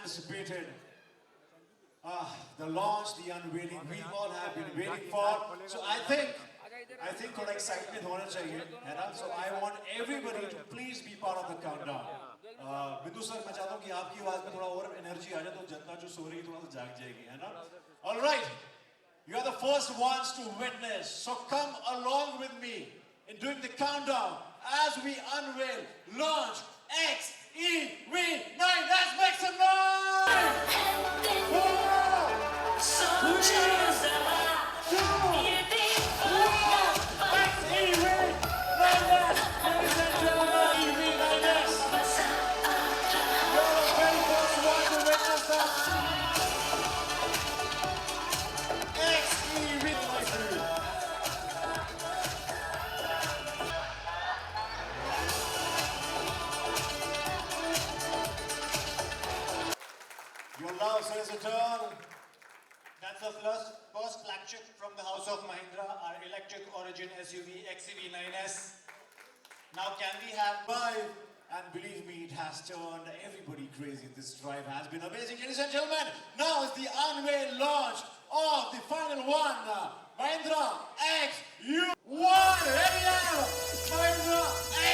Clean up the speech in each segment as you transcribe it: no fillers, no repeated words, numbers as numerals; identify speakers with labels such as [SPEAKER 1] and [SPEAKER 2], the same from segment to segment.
[SPEAKER 1] anticipated. The launch, the unveiling, we all have been waiting for. So I think थोड़ा excitement होना चाहिए, है ना? So I want everybody to please be part of the countdown. बिंदु sir, मैं चाहता हूँ कि आपकी आवाज में थोड़ा और एनर्जी आ जाए तो जनता जो सो रही है थोड़ा सा जाग जाएगी, है ना? All right, you are the first ones to witness. So come along with me in doing the countdown as we unveil, launch XEV9. Let's make some noise! Your love says it all.
[SPEAKER 2] That's the first flagship from the House of Mahindra, our electric origin SUV XEV9S. Now can we have
[SPEAKER 1] Drive, and believe me, it has turned everybody crazy. This drive has been amazing, ladies and gentlemen. Now is the unveil launch of the final one, Mahindra XU1. Ready now, Mahindra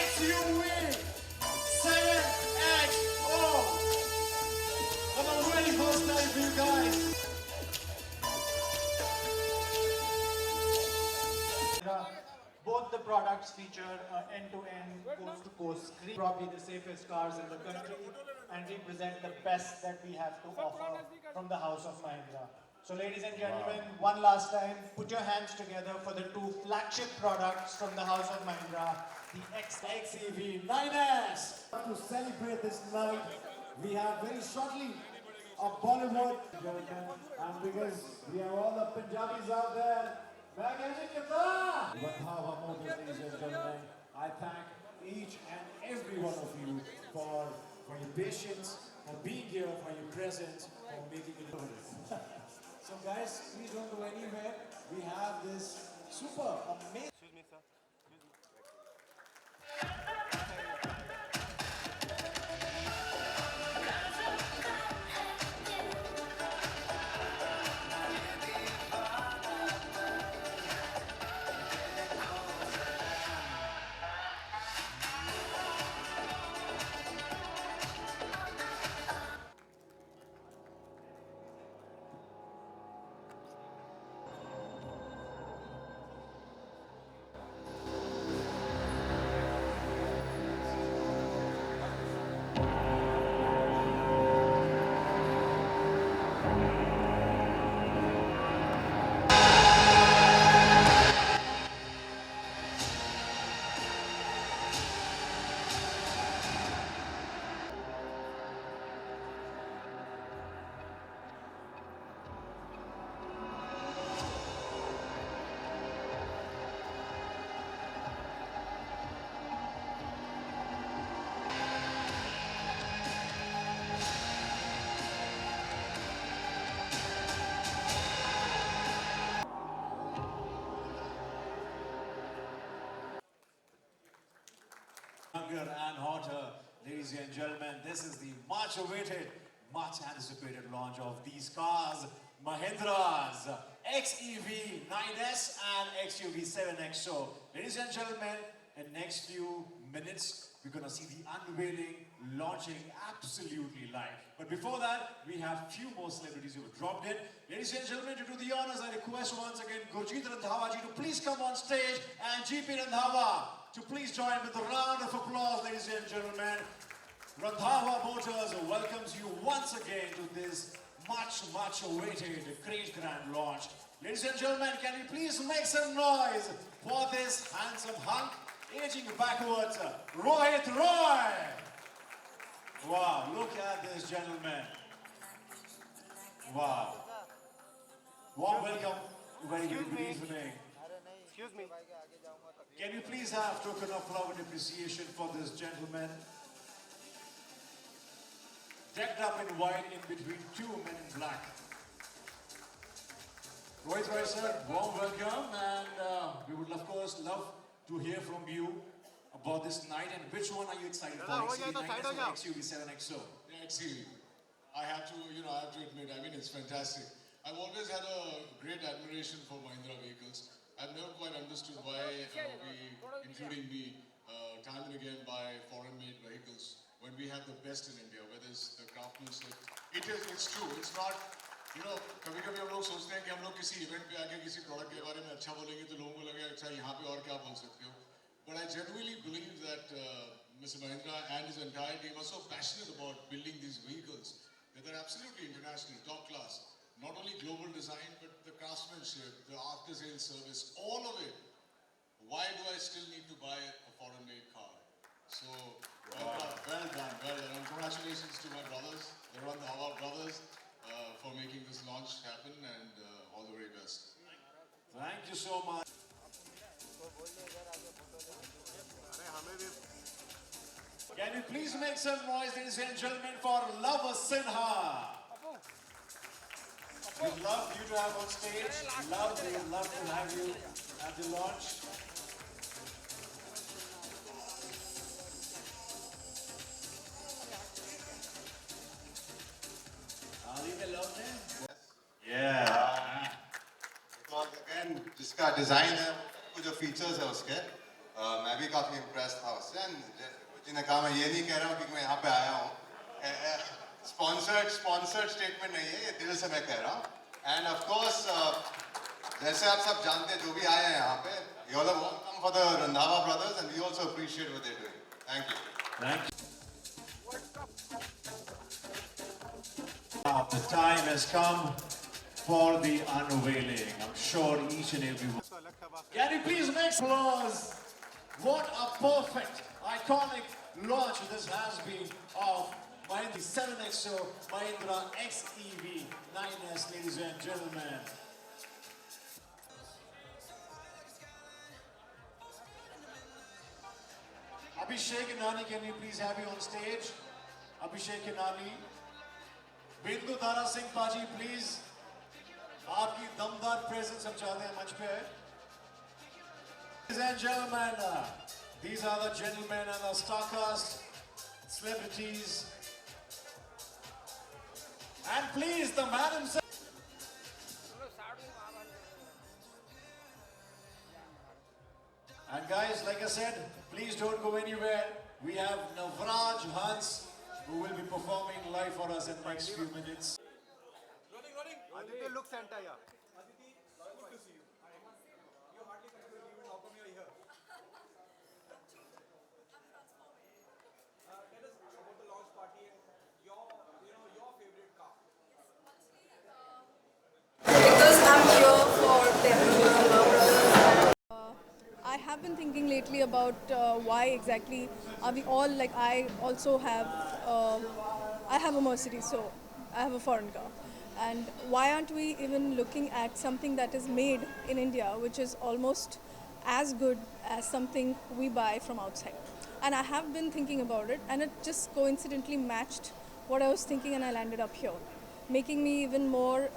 [SPEAKER 1] XUV 7XO. For the very first time for you guys.
[SPEAKER 2] both the products feature end-to-end, coast-to-coast screen, probably the safest cars in the country, and represent the best that we have to offer from the House of Mahindra. So ladies and gentlemen, one last time, put your hands together for the two flagship products from the House of Mahindra, the
[SPEAKER 1] XEV9S. To celebrate this night, we have very shortly a Bollywood, and because we have all the Punjabis out there, Randhawa Motors, ladies and gentlemen, I thank each and every one of you for your patience, for being here, for your presence, for making it over. So guys, please don't go anywhere. We have this super amazing.
[SPEAKER 3] Excuse me, sir. Excuse me.
[SPEAKER 1] Younger and hotter, ladies and gentlemen, this is the much awaited, much anticipated launch of these cars, Mahindra's XEV9S and XUV7XO. Ladies and gentlemen, in next few minutes, we're gonna see the unveiling, launching absolutely live. But before that, we have few more celebrities who have dropped in. Ladies and gentlemen, to do the honors, I request once again Gurjeet Randhawa ji to please come on stage, and GP Randhawa to please join with a round of applause, ladies and gentlemen. Randhawa Motors welcomes you once again to this much awaited great grand launch. Ladies and gentlemen, can we please make some noise for this handsome hunk, aging backwards, Rohit Roy. Wow, look at this gentleman. Wow. Warm welcome, very good evening.
[SPEAKER 3] Excuse me.
[SPEAKER 1] Can you please have token of love and appreciation for this gentleman? Decked up in white in between two men in black. Rohit Roy sir, warm welcome, and we would of course love to hear from you about this night, and which one are you excited for? XUV9S or XUV7XO?
[SPEAKER 4] XUV. I have to have to admit. I mean, it's fantastic. I've always had a great admiration for Mahindra vehicles. I've never quite understood why we, including me, time and again buy foreign-made vehicles when we have the best in India, whether it's the craftsmanship. It's true. It's not, you know, कभी-कभी हम लोग सोचते हैं कि हम लोग किसी event पे आके किसी प्रोडक्ट के बारे में अच्छा बोलेंगे तो लोगों को लगेगा अच्छा यहाँ पे और क्या बोल सकते हो. But I genuinely believe that Mr. Mahindra and his entire team are so passionate about building these vehicles that they're absolutely international, top class. Not only global design, but the craftsmanship, the after-sales service, all of it. Why do I still need to buy a foreign-made car? So, well done. And congratulations to my brothers, the Randhawa brothers, for making this launch happen, and all the very best.
[SPEAKER 1] Thank you so much. Can you please make some noise, ladies and gentlemen, for Lava Sinha? We'd love you to have on stage. We'd love to have you at the launch. Yeah.
[SPEAKER 5] Because again, जिसका design है वो जो features है उसके मैं भी काफी impress था उससे एंड जी ने कहा मैं ये नहीं कह रहा हूँ कि मैं यहाँ पे आया हूँ स्पॉन्सर्ड स्टेटमेंट नहीं है ये दिल से मैं कह रहा हूँ एंड ऑफ कोर्स जैसे आप सब जानते हैं जो भी आए हैं यहाँ पे you are welcome for the Randhawa brothers and we also appreciate what they doing thank you
[SPEAKER 1] Thank you. The time has come for the unveiling. I'm sure each and every one. Can you please make applause? What a perfect, iconic launch this has been of Mahindra 7XO, Mahindra XEV 9S, ladies and gentlemen. Abhishek and Nani, can you please have you on stage? Abhishek and Nani. Bindu Dara Singh Paji, please. आपकी दमदार presence हम चाहते हैं मंच पे. Ladies and gentlemen, these are the gentlemen and the starcast celebrities. And please, the man himself. And guys, like I said, please don't go anywhere. We have Navraj Hans, who will be performing live for us in the next few minutes.
[SPEAKER 3] Aditya, look Santa, yeah.
[SPEAKER 6] Because I'm here for them. I have been thinking lately about why exactly are we all like I also have I have a Mercedes, so I have a foreign car, and why aren't we even looking at something that is made in India, which is almost as good as something we buy from outside? And I have been thinking about it, and it just coincidentally matched what I was thinking, and I landed up here, making me even more,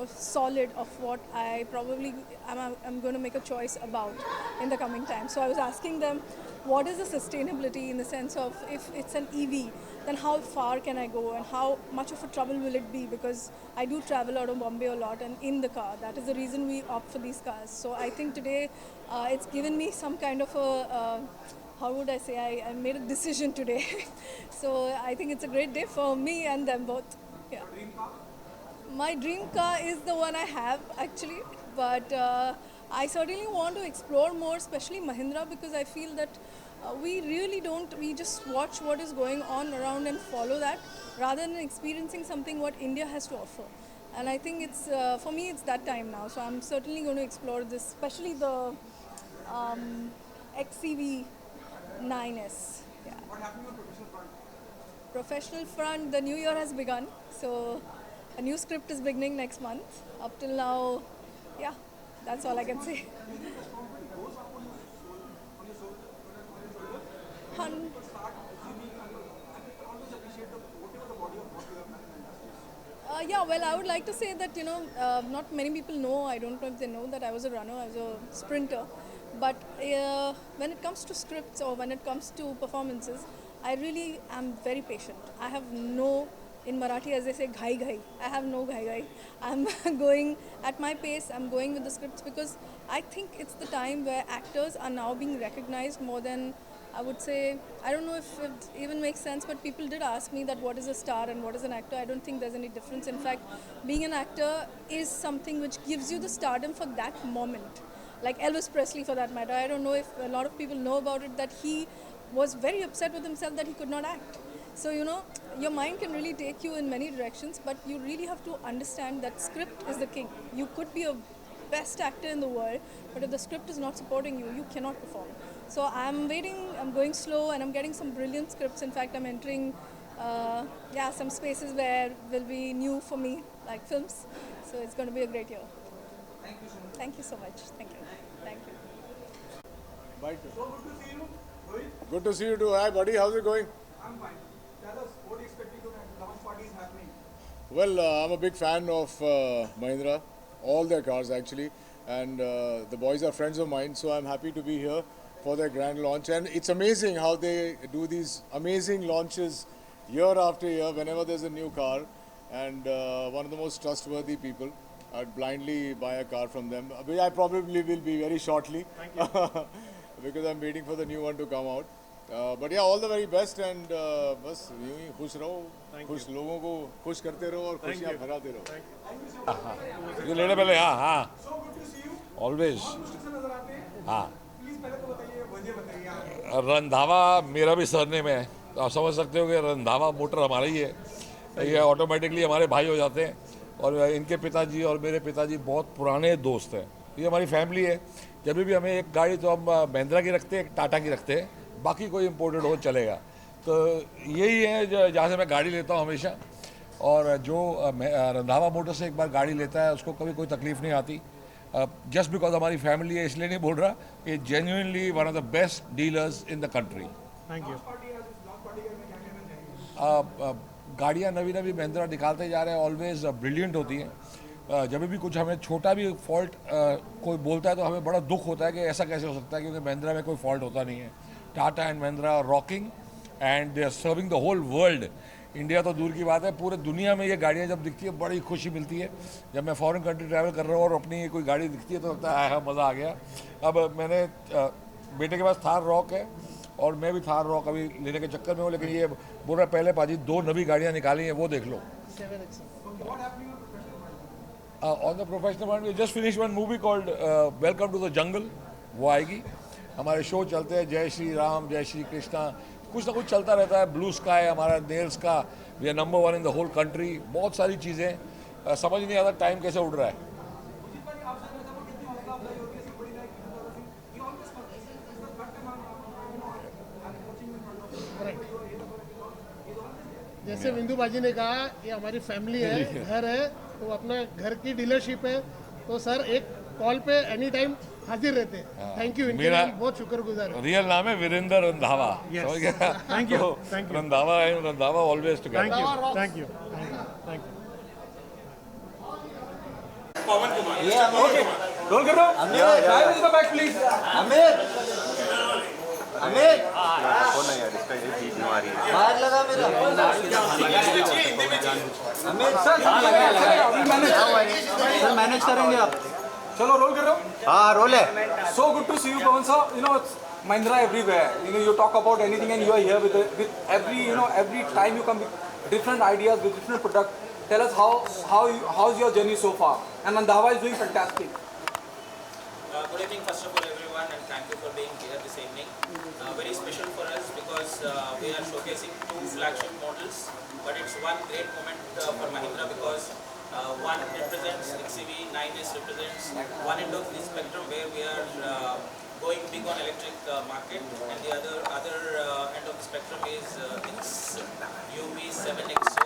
[SPEAKER 6] solid of what I probably I'm going to make a choice about in the coming time. So I was asking them, what is the sustainability in the sense of if it's an EV, then how far can I go and how much of a trouble will it be? Because I do travel out of Bombay a lot and in the car. That is the reason we opt for these cars. So I think today it's given me some kind of a how would I say, I made a decision today. So I think it's a great day for me and them both. Yeah. My dream car is the one I have actually, but I certainly want to explore more, especially Mahindra, because I feel that we really don't, we just watch what is going on around and follow that rather than experiencing something what India has to offer. And I think it's, for me, it's that time now. So I'm certainly going to explore this, especially the XCV 9S. Yeah. What happened on professional front? Professional front, the new year has begun. So a new script is beginning next month. Up till now, yeah, that's all I can say. Yeah, well, I would like to say that, not many people know, I don't know if they know that I was a runner, I was a sprinter. But when it comes to scripts or when it comes to performances, I really am very patient. I have no in Marathi, as they say, ghai ghai. I have no ghai ghai. I'm going at my pace. I'm going with the scripts because I think it's the time where actors are now being recognized more than, I would say, I don't know if it even makes sense, but people did ask me that what is a star and what is an actor. I don't think there's any difference. In fact, being an actor is something which gives you the stardom for that moment. Like Elvis Presley for that matter. I don't know if a lot of people know about it, that he was very upset with himself that he could not act. So, you know, your mind can really take you in many directions, but you really have to understand that script is the king. You could be a best actor in the world, but if the script is not supporting you, you cannot perform. So I'm waiting, I'm going slow, and I'm getting some brilliant scripts. In fact, I'm entering some spaces where will be new for me, like films. So it's going to be a great year. Thank you so much. Thank you so much. Thank you. Thank you.
[SPEAKER 4] Bye. Good to see you too. Hi, buddy. How's it going?
[SPEAKER 3] I'm fine. Tell us, what are you expecting to launch party is happening?
[SPEAKER 4] Well, I'm a big fan of Mahindra, all their cars actually, and the boys are friends of mine, so I'm happy to be here for their grand launch. And it's amazing how they do these amazing launches year after year whenever there's a new car, and one of the most trustworthy people. I'd blindly buy a car from them. I probably will be very shortly.
[SPEAKER 2] Thank you.
[SPEAKER 4] Because I'm waiting for the new one to come out. But yeah, all the very best, and बस यूं ही खुश रहो, खुश लोगों को खुश करते रहो और खुशियाँ फैलाते रहो.
[SPEAKER 7] ये लेने पहले हाँ
[SPEAKER 3] So good to see you.
[SPEAKER 7] Always
[SPEAKER 3] मुश्किल से नजर आते हैं.
[SPEAKER 7] हाँ.
[SPEAKER 3] Please पहले तो बताइए, वजह बताइए आप.
[SPEAKER 7] रंधावा मेरा भी सरनेम है, तो आप समझ सकते हो कि रंधावा मोटर हमारा ही है. ये ऑटोमेटिकली हमारे भाई हो जाते हैं, और इनके पिताजी और मेरे पिताजी बहुत पुराने दोस्त हैं. ये हमारी फैमिली है. जब भी हमें एक गाड़ी तो हम महिंद्रा की रखते हैं, एक टाटा की रखते हैं, बाकी कोई इम्पोर्टेड हो चलेगा. तो यही है जहाँ से मैं गाड़ी लेता हूँ हमेशा. और जो रंधावा मोटर से एक बार गाड़ी लेता है उसको कभी कोई तकलीफ नहीं आती. जस्ट बिकॉज हमारी फैमिली है इसलिए नहीं बोल रहा. ये genuinely one of the best dealers in the country.
[SPEAKER 2] Thank you.
[SPEAKER 7] गाड़ियाँ नवी नवी महिंद्रा निकालते जा रहे हैं, ऑलवेज ब्रिलियंट होती हैं. जब भी कुछ हमें छोटा भी फॉल्ट कोई बोलता है तो हमें बड़ा दुख होता है कि ऐसा कैसे हो सकता है, क्योंकि महिंद्रा में कोई फॉल्ट होता नहीं है. Tata and Mahindra rocking and they are serving the whole world. India तो दूर की बात है, पूरे दुनिया में ये गाड़ियाँ जब दिखती है बड़ी खुशी मिलती है. जब मैं फॉरेन कंट्री ट्रैवल कर रहा हूँ और अपनी कोई गाड़ी दिखती है तो लगता है हाँ मज़ा आ गया. अब मैंने बेटे के पास थार रॉक है और मैं भी थार रॉक अभी लेने के चक्कर में हूँ, लेकिन ये बोल रहा पहले पाजी 2 नवी गाड़ियाँ निकाली हैं, वो देख लो. On the professional one, we just finished one movie called Welcome to the Jungle. वो आएगी. हमारे शो चलते हैं, जय श्री राम, जय श्री कृष्णा, कुछ ना कुछ चलता रहता है. ब्लू स्काई हमारा नेल्स का, we are number 1 in the whole country. बहुत सारी चीज़ें समझ नहीं आता टाइम कैसे उड़ रहा है.
[SPEAKER 8] जैसे बिंदु बाजी ने कहा ये हमारी फैमिली है, घर है, तो अपना घर की डीलरशिप है, तो सर एक कॉल पे एनी टाइम हाजिर रहते हैं. थैंक यू, इनके लिए हम बहुत शुक्रगुजार हैं.
[SPEAKER 7] रियल नाम है वीरेंद्र रंधावा. समझ गया?
[SPEAKER 2] Thank you. Thank you.
[SPEAKER 7] Randhawa and Randhawa always together.
[SPEAKER 2] Thank you. Thank you. Thank you.
[SPEAKER 3] Roll कर रहा हूँ. Drive is the back, please.
[SPEAKER 5] कौन है यार, इसका ये बीमारी है.
[SPEAKER 3] सर मैनेज करेंगे आप. चलो रोल कर रहा हूँ.
[SPEAKER 5] हाँ रोल है.
[SPEAKER 3] So good to see you, Pawan sir. You know, it's Mahindra everywhere. You know, you talk about anything and you are here with every, you know, every time you come with different ideas, with different product. Tell us how's your journey so far. And Randhawa is doing fantastic.
[SPEAKER 9] Good evening, first of all, everyone, and thank you for being here this evening. Very special for us because we are showcasing 2 flagship models, but it's one great moment for Mahindra because one represents XCV, 9S represents one end of the spectrum where we are going big on electric market, and the other end of the spectrum is XUV7XO,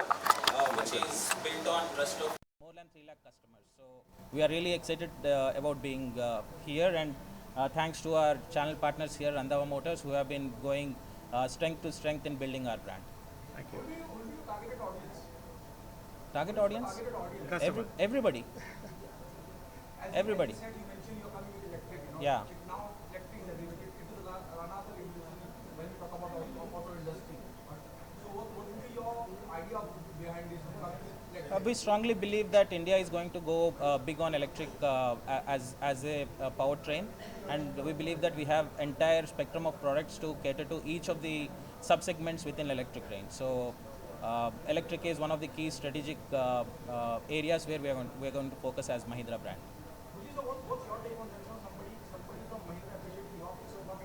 [SPEAKER 9] which is built on trust of more than 3 lakh customers. So we are really excited about being here, and thanks to our channel partners here, Randhava Motors, who have been going strength to strength in building our brand.
[SPEAKER 2] Thank you.
[SPEAKER 9] Target audience? Everybody. Everybody. Yeah.
[SPEAKER 3] Now electric is elevated. It is another revolution when you talk about auto industry. So what will be your idea behind
[SPEAKER 9] we strongly believe that India is going to go big on electric as a powertrain, and we believe that we have entire spectrum of products to cater to each of the sub-segments within electric range. So electric is one of the key strategic areas where we are going to focus as Mahindra brand.
[SPEAKER 3] What's your take on that? Somebody from Mahindra appreciates the office so much,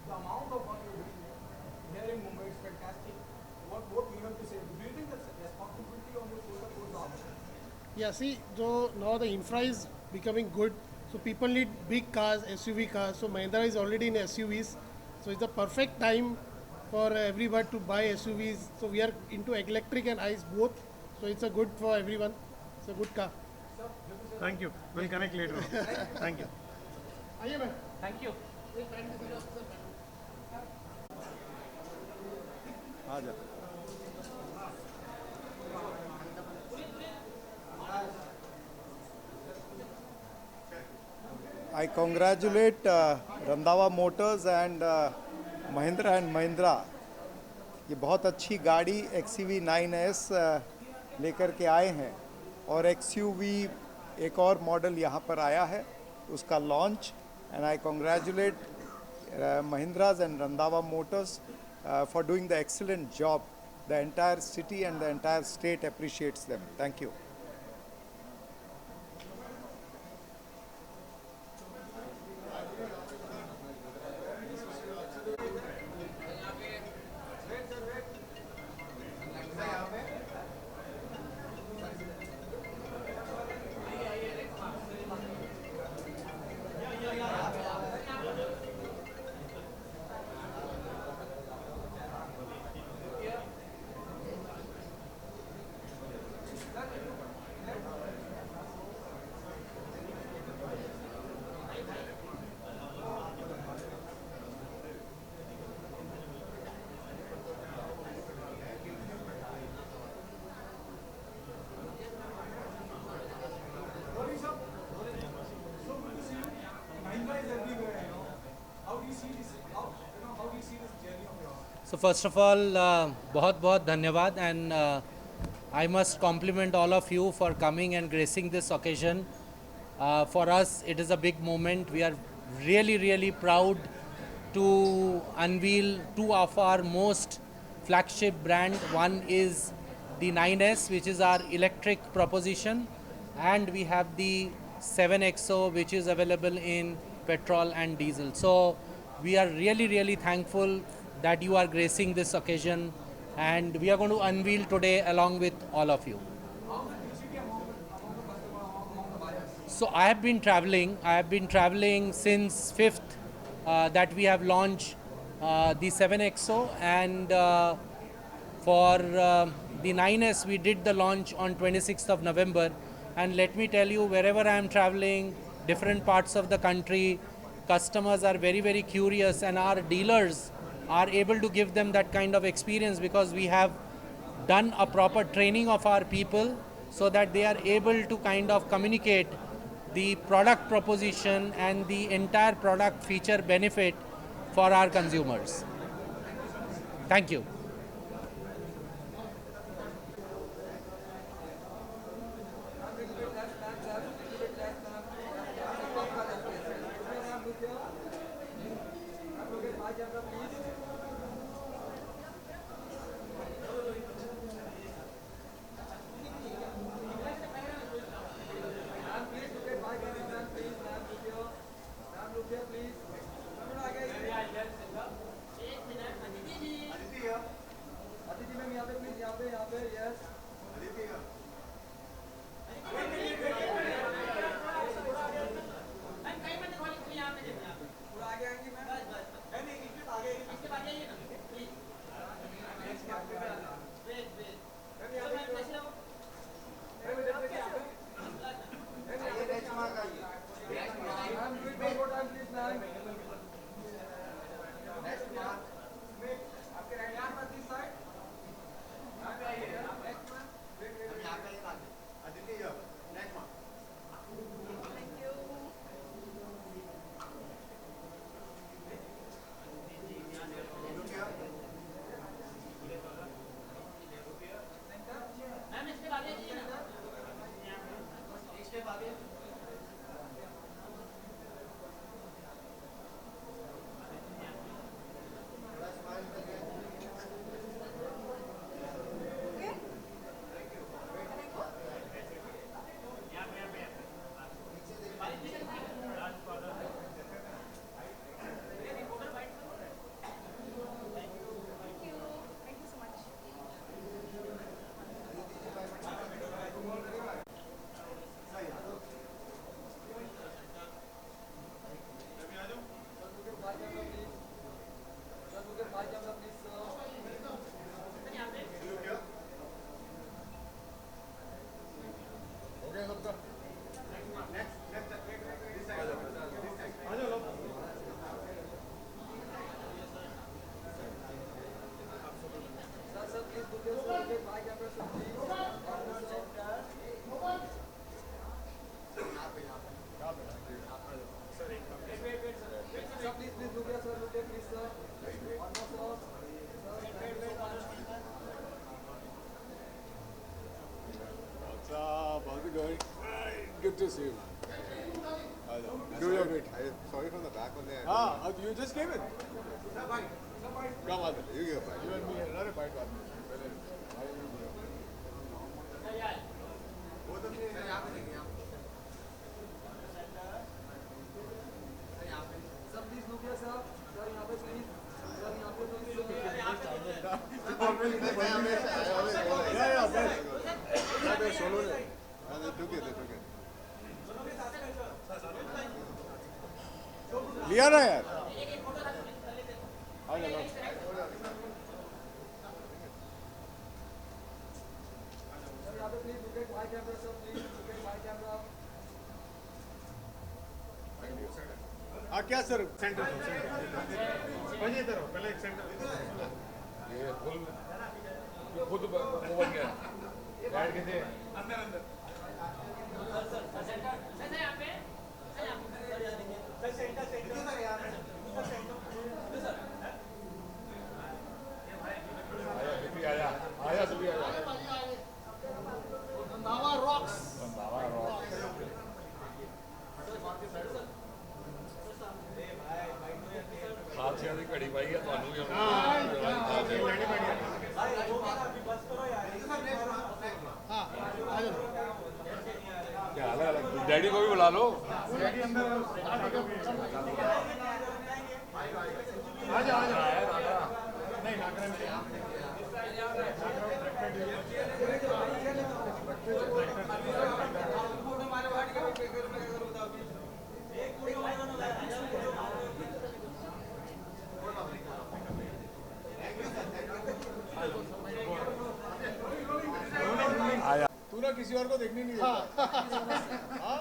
[SPEAKER 3] the amount of work you're doing here in Mumbai is fantastic. What you have to say? Do you think that's a responsibility on your shoulders?
[SPEAKER 8] Yeah, see, so now the infra is becoming good. So people need big cars, SUV cars. So Mahindra is already in SUVs. So it's the perfect time for everyone to buy SUVs. So we are into electric and ICE both. So it's a good for everyone. It's a good car.
[SPEAKER 2] Thank you. We'll connect later on. Thank you.
[SPEAKER 9] Thank you.
[SPEAKER 10] I congratulate Randhawa Motors and Mahindra & Mahindra. ये बहुत अच्छी गाड़ी XUV 9S लेकर के आए हैं और XUV एक और मॉडल यहाँ पर आया है उसका launch and I congratulate Mahindras and Randhawa Motors for doing the excellent job. The entire city and the entire state appreciates them. Thank you.
[SPEAKER 11] So first of all, बहुत बहुत धन्यवाद, and I must compliment all of you for coming and gracing this occasion. For us, it is a big moment. We are really proud to unveil two of our most flagship brand. One is the 9S, which is our electric proposition, and we have the 7XO, which is available in petrol and diesel. So we are really thankful that you are gracing this occasion, and we are going to unveil today along with all of you. So I have been traveling since 5th that we have launched the 7XO, and for the 9S we did the launch on 26th of November. And let me tell you, wherever I am traveling, different parts of the country, customers are very curious, and our dealers are able to give them that kind of experience because we have done a proper training of our people so that they are able to kind of communicate the product proposition and the entire product feature benefit for our consumers. Thank you.
[SPEAKER 3] Please.
[SPEAKER 7] good to see you. Do your bit.
[SPEAKER 5] Sorry from the back only.
[SPEAKER 7] You just came in. Come on.
[SPEAKER 5] You give a bite.
[SPEAKER 7] You and me, another bite.
[SPEAKER 10] लिया ना यार
[SPEAKER 8] हाँ क्या sir centre वहीं इधर हो पहले एक सेंटर
[SPEAKER 7] ये फुल खुद वो बन गया बैठ के थे अंदर अंदर आया आया सुबह आया
[SPEAKER 8] रंधावा रॉक्स
[SPEAKER 7] हाथ से घड़ी पाई है ਤੁਹਾਨੂੰ ਵੀ क्या हाल है डैडी को भी बुला लो
[SPEAKER 8] डैडी अंदर आ जा नहीं नागरा में
[SPEAKER 7] तू ना किसी और को देखने नहीं देता हाँ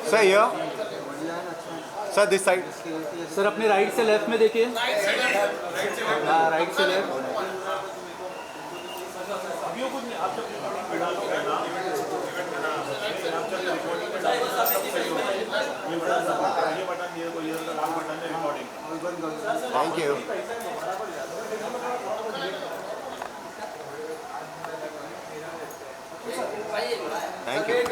[SPEAKER 10] सर ये सर दिस साइड
[SPEAKER 3] सर अपने राइट से लेफ्ट में देखिए हाँ राइट से left
[SPEAKER 10] thank you thank you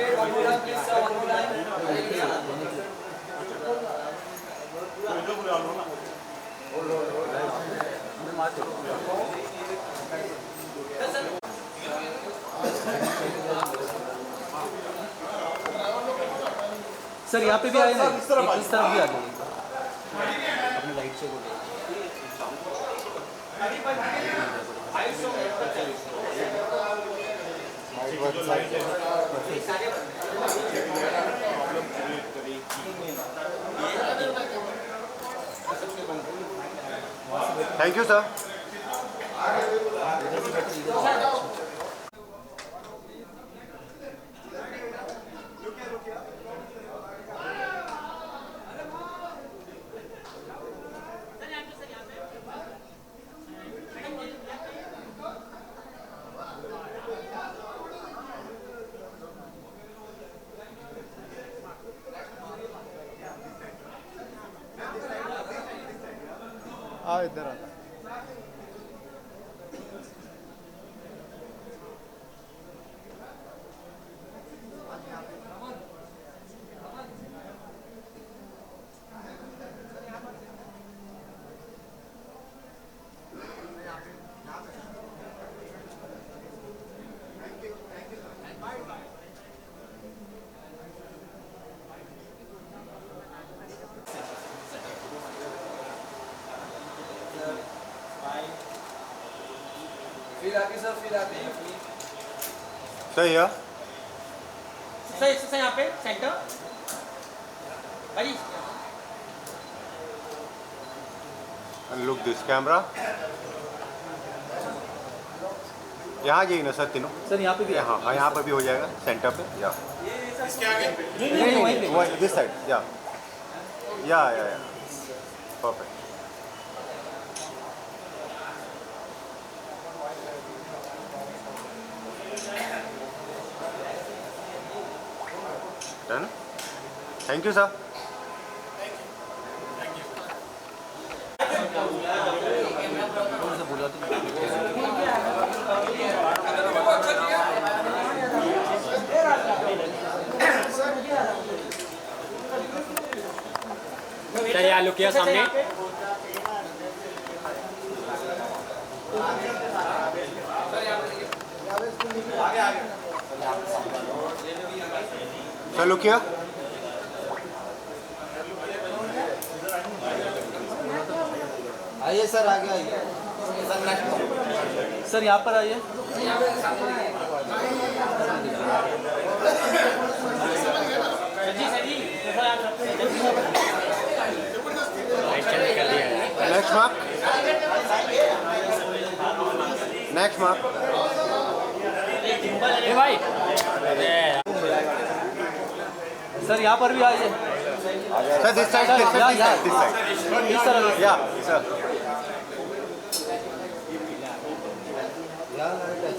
[SPEAKER 3] sir यहाँ पे भी आए ना इस तरफ भी आ जाइए अपने राइट से बोलिए
[SPEAKER 10] थैंक यू सर इधर आता सर या
[SPEAKER 9] सर यहाँ पे सेंटर भाई
[SPEAKER 10] लुक दिस कैमरा यहाँ जाइए ना सर तीनों
[SPEAKER 3] सर यहाँ पे भी
[SPEAKER 10] हाँ हाँ यहाँ पर भी हो जाएगा सेंटर पे या दिस साइड या परफेक्ट
[SPEAKER 5] है ना। Thank you sir.
[SPEAKER 9] चलिए आलू किया सामने।
[SPEAKER 5] चलो किया
[SPEAKER 3] आइए सर, आगे आइए सर, यहाँ पर आइए।
[SPEAKER 5] Next mark, next mark.
[SPEAKER 9] भाई
[SPEAKER 3] सर यहाँ पर भी आइए
[SPEAKER 5] sir, this side, this side, this side,
[SPEAKER 3] इस तरह।
[SPEAKER 5] या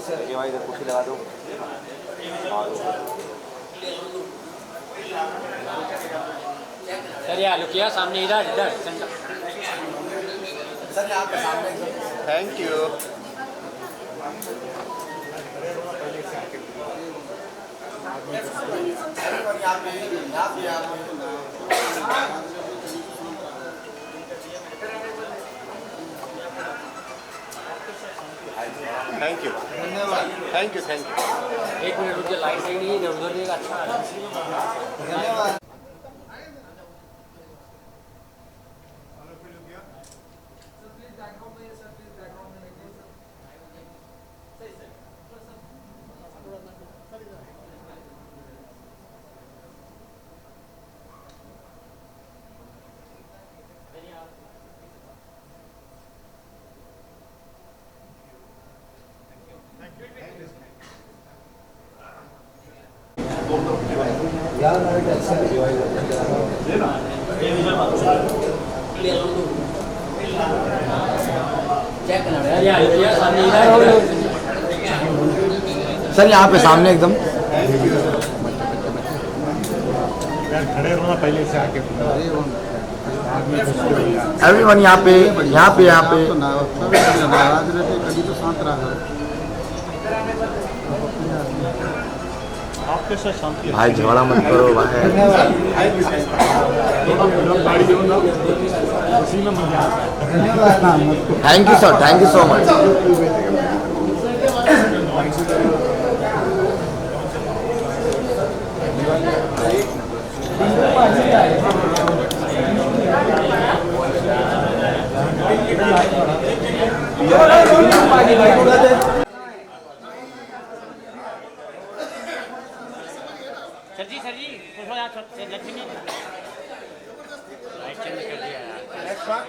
[SPEAKER 5] सर। ये भाई इधर कुर्सी लगा दो।
[SPEAKER 9] चलिए आलू किया सामने, इधर इधर सेंटर।
[SPEAKER 3] सर यहाँ पे सामने।
[SPEAKER 5] Thank you. थैंक यू,
[SPEAKER 3] धन्यवाद।
[SPEAKER 5] Thank you, thank you.
[SPEAKER 9] एक मिनट रुक जाओ, लाइट नहीं है, इधर उधर देगा। अच्छा
[SPEAKER 3] धन्यवाद।
[SPEAKER 10] सर यहाँ पे सामने एकदम। एवरीवन यहाँ पे, यहाँ पे, यहाँ पे। भाई झगड़ा मत करो भाई। Thank you sir, thank you so much.
[SPEAKER 9] Sir ji थोड़ा लक्ष्मी लाइट चेंज कर दिया यार।
[SPEAKER 5] Next mark,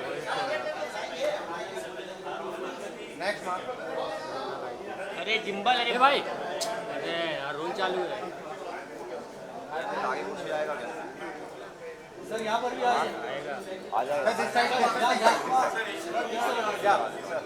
[SPEAKER 5] next mark.
[SPEAKER 9] अरे जिम्बल, अरे भाई, अरे यार रोल चालू है।
[SPEAKER 5] आगे कुछ जाएगा क्या?
[SPEAKER 3] सर यहाँ पर भी आइए।
[SPEAKER 5] आ जाएगा। दिस साइड, क्या बात है सर।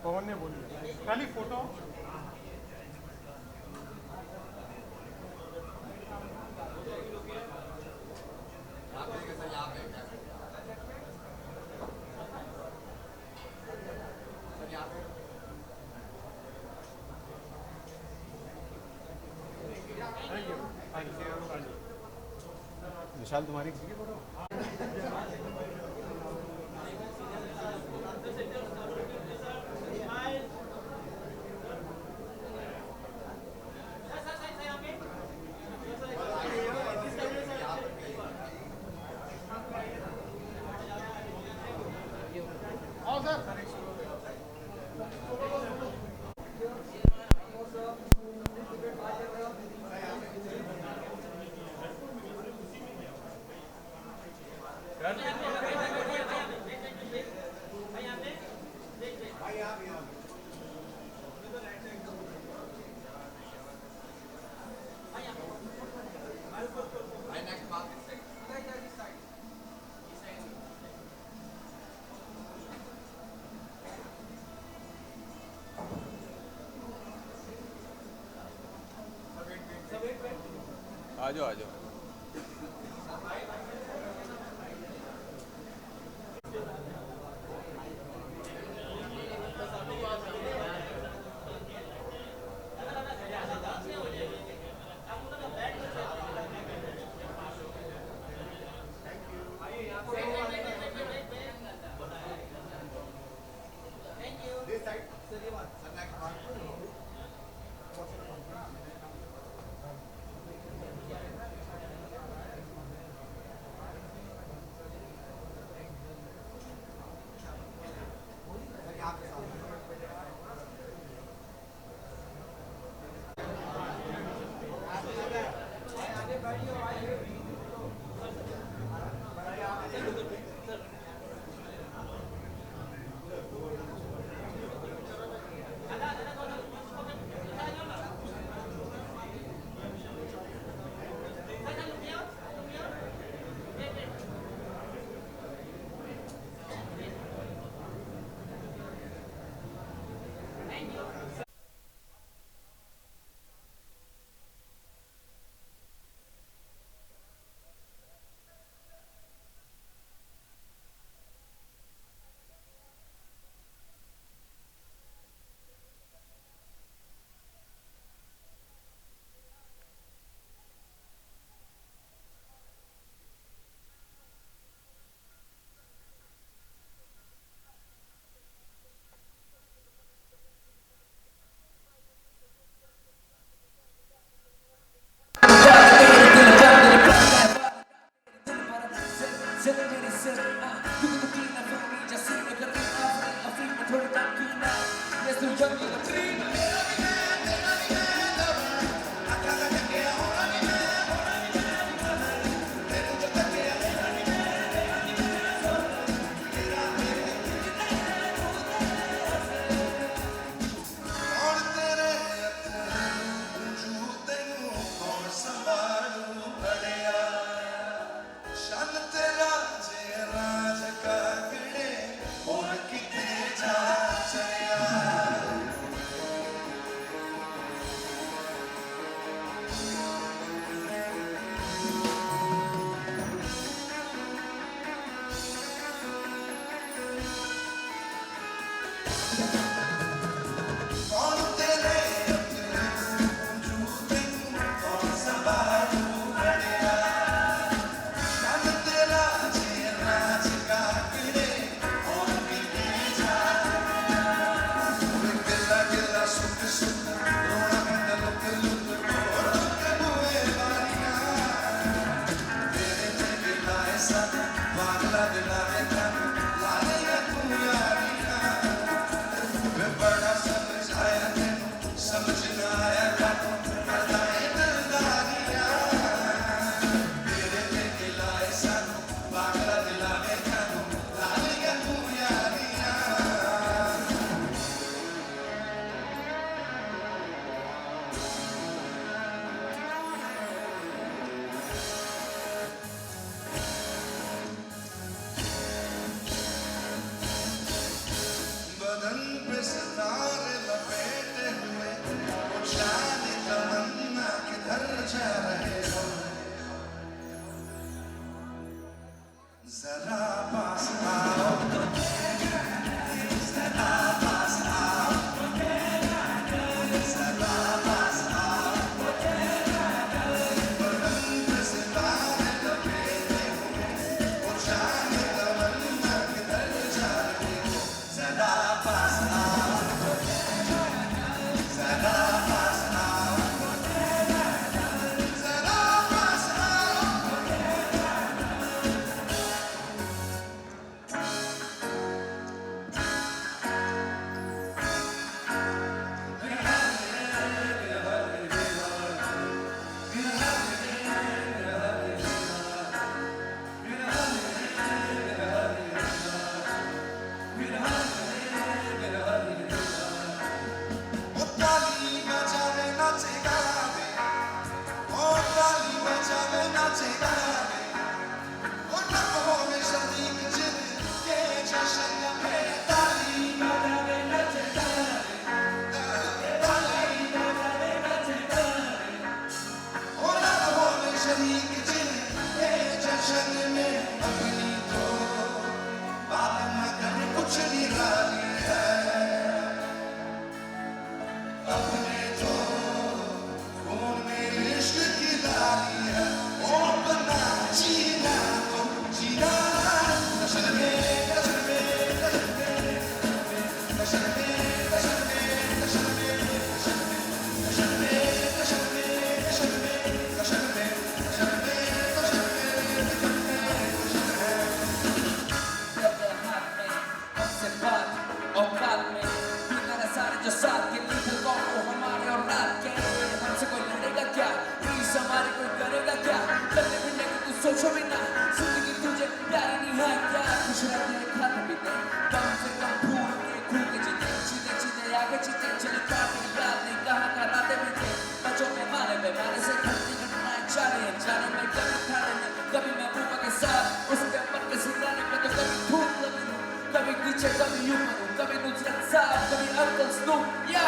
[SPEAKER 8] पवन ने बोली खाली फोटो। विशाल तुम्हारी फोटो।
[SPEAKER 3] आ जाओ आ जाओ.
[SPEAKER 12] जो साथ के नीचे कौन हो हमारे और रात के हमसे कोई लड़ेगा क्या प्लीज हमारे कोई करेगा क्या करने फिरने की तू सोचो भी ना जिंदगी तुझे प्यारी नहीं है क्या खुश रहते हैं खाते पीते कम से कम भूल के खूब के जीते जीते जीते आगे जीते चले काफी याद नहीं कहाँ का रातें बीते बच्चों में मारे से घटती घटनाएं जाने में कभी खाने में कभी महबूबा के साथ उसके ऊपर के सिराने पे तो कभी धूप लगी कभी नीचे कभी यूं कभी नुसरत साहब कभी अंकल स्नूप या